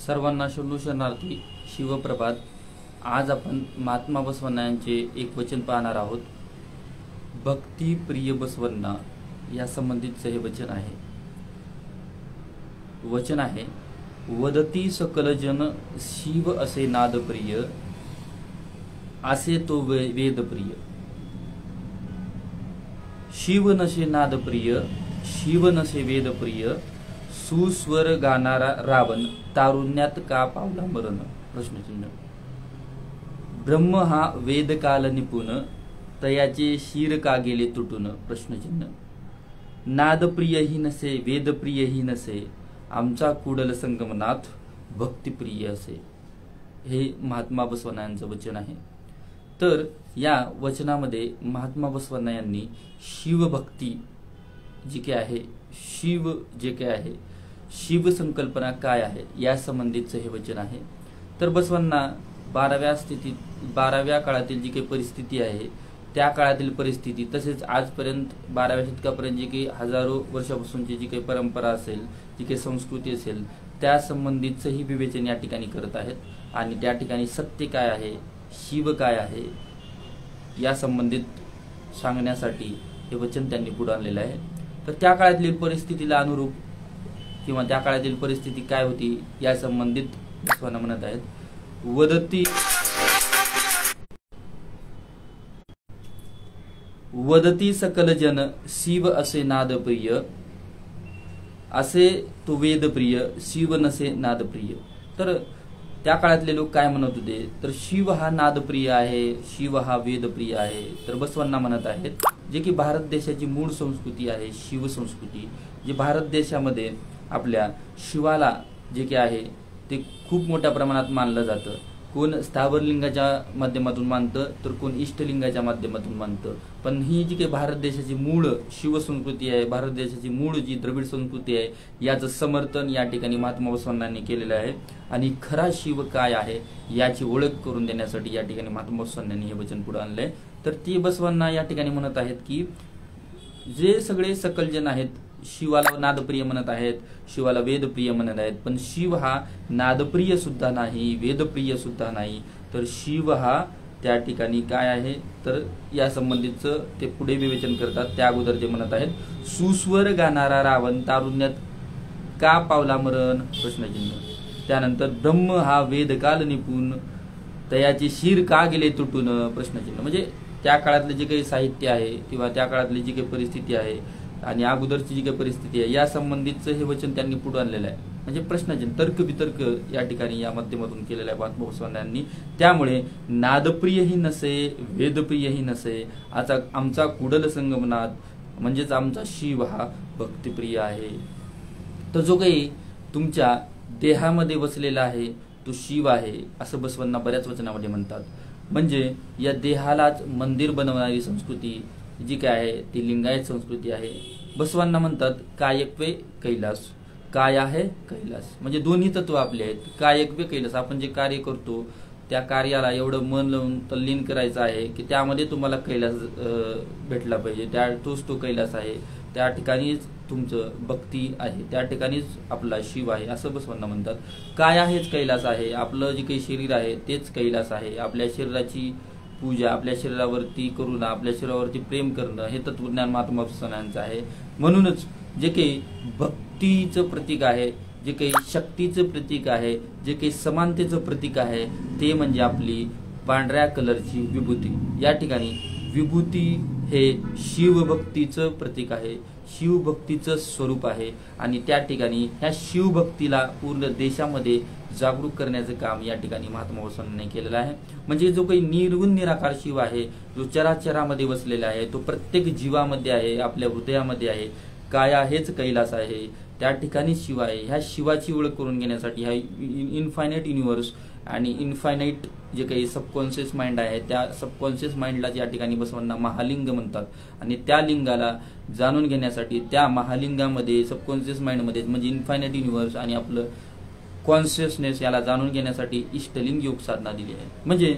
सर्वांना शरणू शरणार्थी शिवप्रभात। आज आपण महात्मा बसवण्णा यांचे एक वचन पाहणार आहोत। भक्ती प्रिय बसवण्णा या संबंधितचे हे वचन आहे वदती सकल जन शिव असे नाद प्रिय, असे तो वेद प्रिय। शिव नसे नाद प्रिय, शिव नसे वेद प्रिय, सुस्वर गाणारा रावण तारुण्यात का पावला मरण। प्रश्नचिन्ह। ब्रह्म हा वेद काल निपुण, तयाचे शिर का गेले तुटून। प्रश्नचिन्ह। नादप्रिय ही नसे वेदप्रिय ही नसे, आमचा कुडल संगमनाथ भक्तिप्रिय असे। हे महात्मा बसवण्णा यांचं वचन आहे। तर या वचनामध्ये महात्मा बसवण्णा यांनी शिवभक्ती जी काय आहे, शिव जे काय आहे, शिव संकल्पना काय आहे या संबंधितचं हे वचन आहे। तर बसवण्णा 12व्या काळातील जी काही परिस्थिती आहे त्या काळातील परिस्थिती, तसेच आजपर्यंत 12व्या शतकापर्यंत जी काही हजारो वर्षापासूनची जी काही परंपरा असेल, जी काही संस्कृती असेल, त्या संबंधितचंही विवेचन या ठिकाणी करत आहेत। आणि त्या ठिकाणी सत्य काय आहे, शिव काय आहे या संबंधित सांगण्यासाठी हे वचन त्यांनी पुढे आणलेलं आहे। तर त्या काळातील परिस्थितीला अनुरूप किंवा त्या काळातील परिस्थिती काय होती या संबंधित बसवण्णा म्हणत आहेत वदती सकल जन शिव असे नाद प्रिय, असे तो वेद प्रिय, शिव नसे नाद प्रिय। तर त्या काळातले लोक काय म्हणत होते, तर शिव हा नादप्रिय आहे, शिव हा वेदप्रिय आहे। तर बसवण्णा म्हणत आहेत जे की भारत देशाची मूळ संस्कृती आहे, शिव संस्कृती, जे भारत देशामध्ये आपल्या शिवाला जे काही आहे ते खूप मोठ्या प्रमाणात मानलं जातं। कोण स्थावर लिंगाच्या माध्यमातून मानतं, तर कोण इष्टलिंगाच्या माध्यमातून मानतं। पण ही जी काही भारत देशाची मूळ शिव संस्कृती आहे, भारत देशाची मूळ जी द्रविड संस्कृती आहे, याचं समर्थन या ठिकाणी महात्मा बसवण्णांनी केलेलं आहे। आणि खरा शिव काय आहे याची ओळख करून देण्यासाठी या ठिकाणी महात्मा बसवण्णांनी हे वचन पुढे आणलंय। तर ती बसवण्णा या ठिकाणी म्हणत आहेत की जे सगळे सकल जन आहेत शिवाला नादप्रिय म्हणत आहेत, शिवाला वेदप्रिय म्हणत आहेत, पण शिव हा नादप्रिय सुद्धा नाही, वेदप्रिय सुद्धा नाही। तर शिव हा त्या ठिकाणी काय आहे, तर या संबंधितचं ते पुढे विवेचन करतात। त्या अगोदर ते म्हणत आहेत सुस्वर गाणारा रावण तारुण्यात का पावला मरण। प्रश्नचिन्ह। त्यानंतर ब्रह्म हा वेदकाल निपुण, तयाचे शिर का गेले तुटून। प्रश्नचिन्ह। म्हणजे त्या काळातले जे काही साहित्य आहे किंवा त्या काळातली जी काही परिस्थिती आहे आणि अगोदरची जी काही परिस्थिती आहे या संबंधितचं हे वचन त्यांनी पुढे आणलेलं आहे। म्हणजे प्रश्नचिन्ह, तर्क वितर्क या ठिकाणी या माध्यमातून केलेलं आहे महात्मा बसवण्णांनी। त्यामुळे नादप्रियही नसे वेदप्रियही नसे, आता आमचा कुडल संगमनाथ म्हणजेच आमचा शिव हा भक्तिप्रिय आहे। तर जो काही तुमच्या देहामध्ये बसलेला आहे तो शिव आहे असं बसवण्णा बऱ्याच वचनामध्ये म्हणतात। म्हणजे या देहालाच मंदिर बनवणारी संस्कृती जी काय आहे ती लिंगायत संस्कृती आहे। बसवण्णा म्हणतात कायकवे कैलास, काय आहे कैलास, म्हणजे दोन्ही तत्व आपले आहेत। कायकवे कैलास, आपण जे कार्य करतो त्या कार्याला एवढं मन लावून तल्लीन करायचं आहे की त्यामध्ये तुम्हाला कैलास भेटला पाहिजे, तोच तो कैलास आहे, त्या ठिकाणीच तुमचं भक्ती आहे, त्या ठिकाणीच आपला शिव आहे असं बसवण्णा म्हणतात। काय आहेच कैलास आहे, आपलं जे काही शरीर आहे तेच कैलास आहे। आपल्या शरीराची पूजा, आपल्या शरीरावरती करुणा, आपल्या शरीरावरती प्रेम करणं हे तत्वज्ञान महात्मा बसवण्णांचं आहे। म्हणूनच जे काही भक्तीचं प्रतीक आहे, जे काही शक्तीचं प्रतीक आहे, जे काही समानतेचं प्रतीक आहे ते म्हणजे आपली पांढऱ्या कलरची विभूती। या ठिकाणी विभूती हे शिवभक्तीचं प्रतीक आहे, शिवभक्तीचं स्वरूप आहे। आणि त्या ठिकाणी ह्या शिवभक्तीला पूर्ण देशामध्ये जागरूक करण्याचं काम या ठिकाणी महात्मा बसवण्णांनी केलेलं आहे। म्हणजे जो काही निर्गुण निराकार शिव आहे, जो चराचरामध्ये बसलेला आहे, तो प्रत्येक जीवामध्ये आहे, आपल्या हृदयामध्ये आहे। काया हेच कैलास आहे, त्या ठिकाणी शिव आहे। ह्या शिवाची ओळख करून घेण्यासाठी हा इनफायनाईट युनिव्हर्स आणि इनफायनाईट जे काही सबकॉन्शियस माइंड आहे त्या सबकॉन्शियस माइंडला या ठिकाणी बसवण्णा महालिंग म्हणतात। आणि त्या लिंगाला जाणून घेण्यासाठी त्या महालिंगामध्ये सबकॉन्शियस माइंडमध्ये म्हणजे इनफायनाईट युनिव्हर्स आणि आपलं कॉन्शियसनेस याला जाणून घेण्यासाठी इष्टलिंग योग साधना दिली आहे। म्हणजे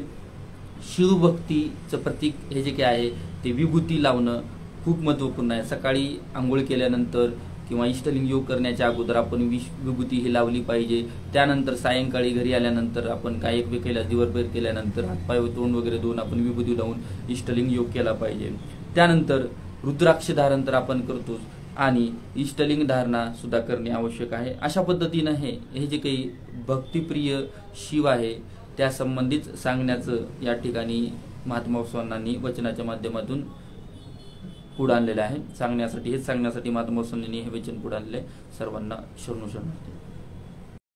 शिवभक्तीचं प्रतीक हे जे काही आहे ते विभूती लावणं खूप महत्त्वपूर्ण आहे। सकाळी आंघोळ केल्यानंतर किंवा इष्टलिंग योग करण्याच्या अगोदर आपण विभूती ही लावली पाहिजे। त्यानंतर सायंकाळी घरी आल्यानंतर आपण काय एक केला दिवसभर केल्यानंतर हातपाय तोंड वगैरे धुवून आपण विभूती लावून इष्टलिंग योग केला पाहिजे। त्यानंतर रुद्राक्ष धारण तर आपण करतोच आणि इष्टलिंग धारणा सुद्धा करणे आवश्यक आहे। अशा पद्धतीने हे जे काही भक्तिप्रिय शिव आहे त्या संबंधित सांगण्याचं या ठिकाणी महात्मा स्वामींनी वचनाच्या माध्यमातून पुढे आणलेलं आहे। हेच सांगण्यासाठी महात्मा स्वामींनी हे वचन पुढे आणले। सर्वांना शरणू शरणार्थी।